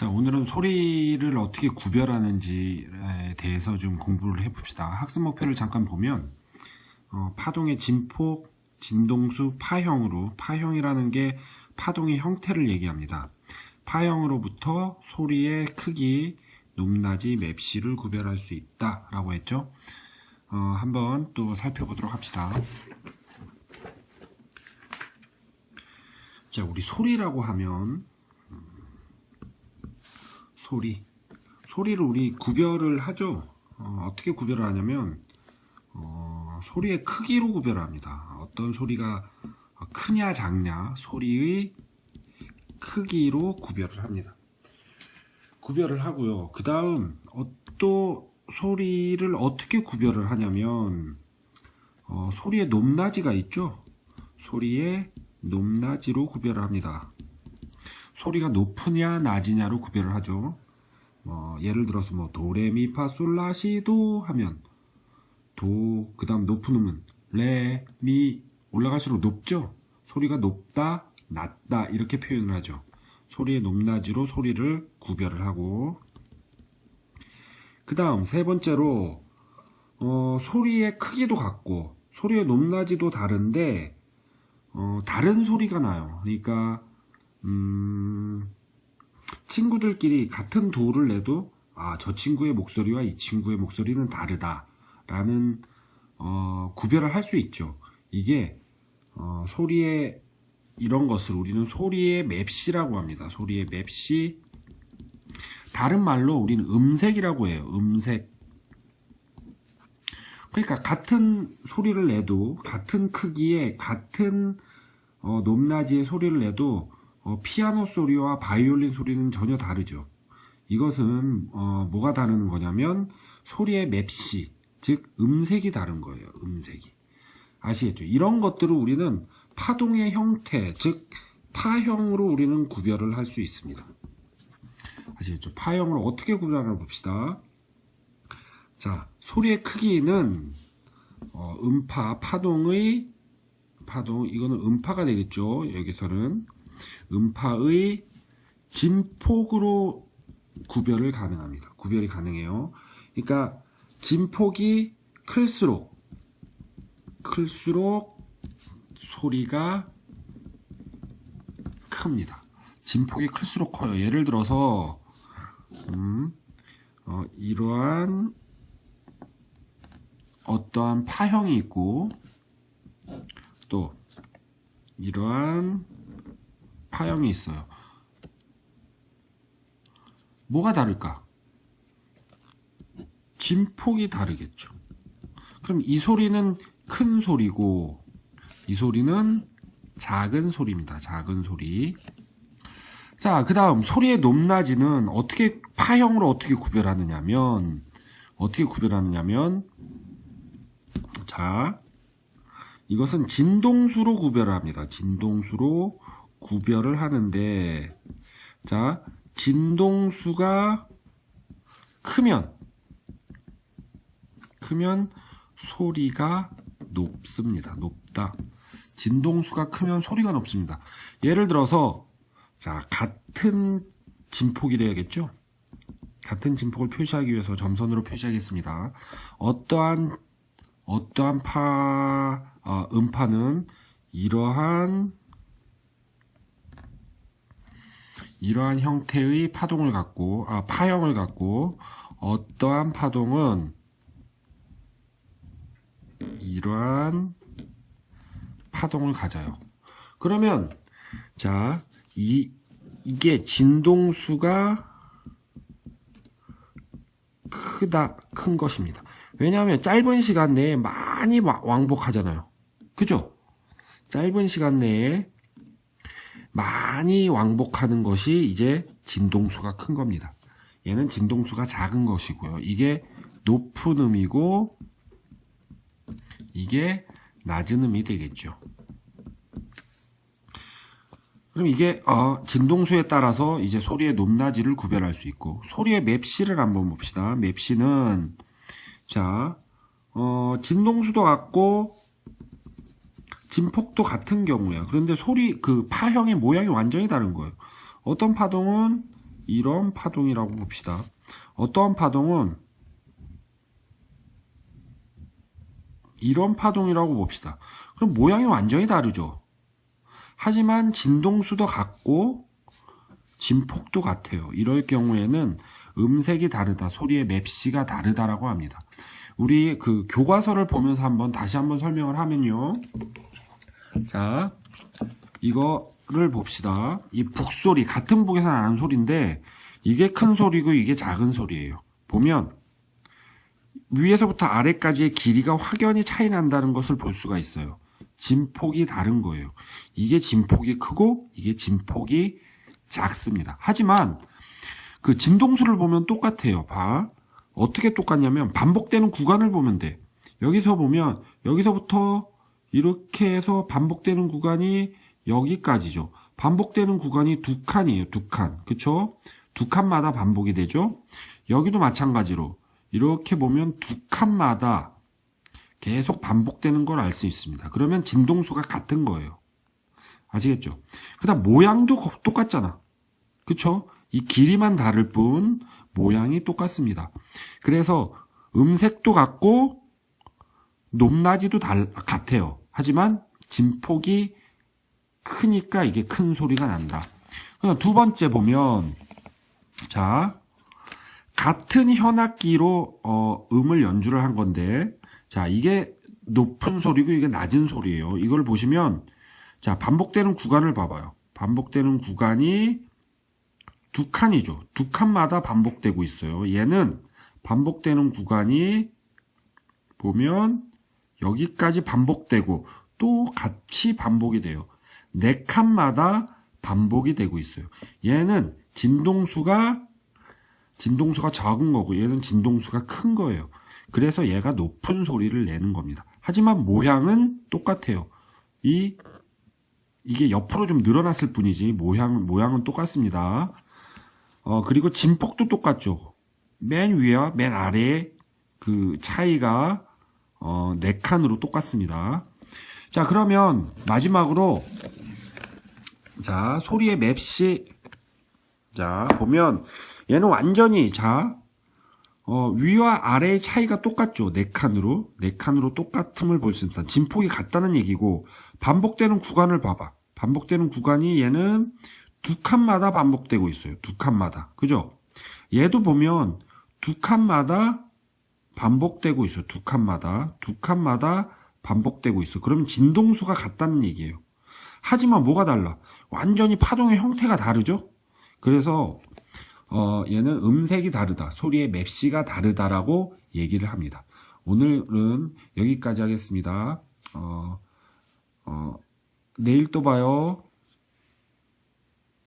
자, 오늘은 소리를 어떻게 구별하는지에 대해서 좀 공부를 해봅시다. 학습 목표를 잠깐 보면 파동의 진폭, 진동수, 파형으로, 파형이라는 게 파동의 형태를 얘기합니다. 파형으로부터 소리의 크기, 높낮이, 맵시를 구별할 수 있다 라고 했죠. 한번 또 살펴보도록 합시다. 자, 우리 소리라고 하면 소리를 우리 구별을 하죠. 어떻게 구별을 하냐면 소리의 크기로 구별을 합니다. 어떤 소리가 크냐 작냐 소리의 크기로 구별을 합니다. 구별을 하고요. 그 다음 또 소리를 어떻게 구별을 하냐면 소리의 높낮이가 있죠. 소리의 높낮이로 구별을 합니다. 소리가 높으냐 낮으냐로 구별을 하죠. 예를 들어서 도레미파솔라시도 하면 도, 그 다음 높은 음은 레, 미 올라갈수록 높죠. 소리가 높다, 낮다 이렇게 표현을 하죠. 소리의 높낮이로 소리를 구별을 하고, 그 다음 세 번째로 소리의 크기도 같고 소리의 높낮이도 다른데 다른 소리가 나요. 그러니까 친구들끼리 같은 도를 내도 저 친구의 목소리와 이 친구의 목소리는 다르다라는 구별을 할 수 있죠. 이게 소리의 이런 것을 우리는 소리의 맵시라고 합니다. 소리의 맵시. 다른 말로 우리는 음색이라고 해요. 음색. 그러니까 같은 소리를 내도 같은 크기의 같은 높낮이의 소리를 내도 피아노 소리와 바이올린 소리는 전혀 다르죠. 이것은 뭐가 다른 거냐면 소리의 맵시, 즉 음색이 다른 거예요. 음색이. 아시겠죠? 이런 것들을 우리는 파동의 형태, 즉 파형으로 우리는 구별을 할 수 있습니다. 아시겠죠? 파형으로 어떻게 구별하나 봅시다. 자, 소리의 크기는 이거는 음파가 되겠죠. 여기서는 음파의 진폭으로 구별이 가능해요. 그러니까 진폭이 클수록 소리가 큽니다. 진폭이 클수록 커요. 예를 들어서 이러한 어떠한 파형이 있고 또 이러한 파형이 있어요. 뭐가 다를까? 진폭이 다르겠죠. 그럼 이 소리는 큰 소리고 이 소리는 작은 소리입니다. 작은 소리. 자, 그 다음 소리의 높낮이는 파형으로 어떻게 구별하느냐면 자, 이것은 진동수로 구별을 합니다. 진동수로 구별을 하는데, 자, 진동수가 크면 소리가 높습니다. 높다. 진동수가 크면 소리가 높습니다. 예를 들어서, 자, 같은 진폭이래야겠죠? 같은 진폭을 표시하기 위해서 점선으로 표시하겠습니다. 어떠한 음파는 이러한 형태의 파형을 갖고 어떠한 파동은 이러한 파동을 가져요. 그러면 자, 이게 진동수가 큰 것입니다. 왜냐하면 짧은 시간 내에 많이 왕복하잖아요. 그죠? 짧은 시간 내에 많이 왕복하는 것이 이제 진동수가 큰 겁니다. 얘는 진동수가 작은 것이고요. 이게 높은 음이고 이게 낮은 음이 되겠죠. 그럼 이게 진동수에 따라서 이제 소리의 높낮이를 구별할 수 있고 소리의 맵시를 한번 봅시다. 맵시는 자, 진동수도 같고 진폭도 같은 경우야. 그런데 파형의 모양이 완전히 다른 거예요. 어떤 파동은 이런 파동이라고 봅시다. 어떠한 파동은 이런 파동이라고 봅시다. 그럼 모양이 완전히 다르죠. 하지만 진동수도 같고 진폭도 같아요. 이럴 경우에는 음색이 다르다, 소리의 맵시가 다르다라고 합니다. 우리 그 교과서를 보면서 다시 한번 설명을 하면요. 자, 이거를 봅시다. 이 북소리, 같은 북에서 나는 소리인데 이게 큰 소리고 이게 작은 소리예요. 보면 위에서부터 아래까지의 길이가 확연히 차이 난다는 것을 볼 수가 있어요. 진폭이 다른 거예요. 이게 진폭이 크고 이게 진폭이 작습니다. 하지만 그 진동수를 보면 똑같아요. 봐. 어떻게 똑같냐면 반복되는 구간을 보면 돼. 여기서 보면 여기서부터 이렇게 해서 반복되는 구간이 여기까지죠. 반복되는 구간이 두 칸이에요. 두 칸. 그쵸? 두 칸마다 반복이 되죠. 여기도 마찬가지로 이렇게 보면 두 칸마다 계속 반복되는 걸 알 수 있습니다. 그러면 진동수가 같은 거예요. 아시겠죠? 그 다음 모양도 똑같잖아. 그쵸? 이 길이만 다를 뿐 모양이 똑같습니다. 그래서 음색도 같고 높낮이도 같아요. 하지만 진폭이 크니까 이게 큰 소리가 난다. 두 번째 보면 자, 같은 현악기로 음을 연주를 한 건데 자, 이게 높은 소리고 이게 낮은 소리예요. 이걸 보시면 자, 반복되는 구간을 봐봐요. 반복되는 구간이 두 칸이죠. 두 칸마다 반복되고 있어요. 얘는 반복되는 구간이 보면 여기까지 반복되고 또 같이 반복이 돼요. 네 칸마다 반복이 되고 있어요. 얘는 진동수가 적은 거고 얘는 진동수가 큰 거예요. 그래서 얘가 높은 소리를 내는 겁니다. 하지만 모양은 똑같아요. 이게 옆으로 좀 늘어났을 뿐이지 모양은 똑같습니다. 그리고 진폭도 똑같죠. 맨 위와 맨 아래의 그 차이가 4칸으로 똑같습니다. 자, 그러면 마지막으로 자, 소리의 맵시 자, 보면 얘는 완전히 자, 위와 아래의 차이가 똑같죠. 4칸으로 똑같음을 볼 수 있습니다. 진폭이 같다는 얘기고 반복되는 구간을 봐봐. 반복되는 구간이 얘는 두 칸마다 반복되고 있어요. 두 칸마다. 그죠? 얘도 보면 두 칸마다 반복되고 있어요. 두 칸마다 반복되고 있어. 그러면 진동수가 같다는 얘기예요. 하지만 뭐가 달라? 완전히 파동의 형태가 다르죠? 그래서 얘는 음색이 다르다. 소리의 맵시가 다르다라고 얘기를 합니다. 오늘은 여기까지 하겠습니다. 내일 또 봐요.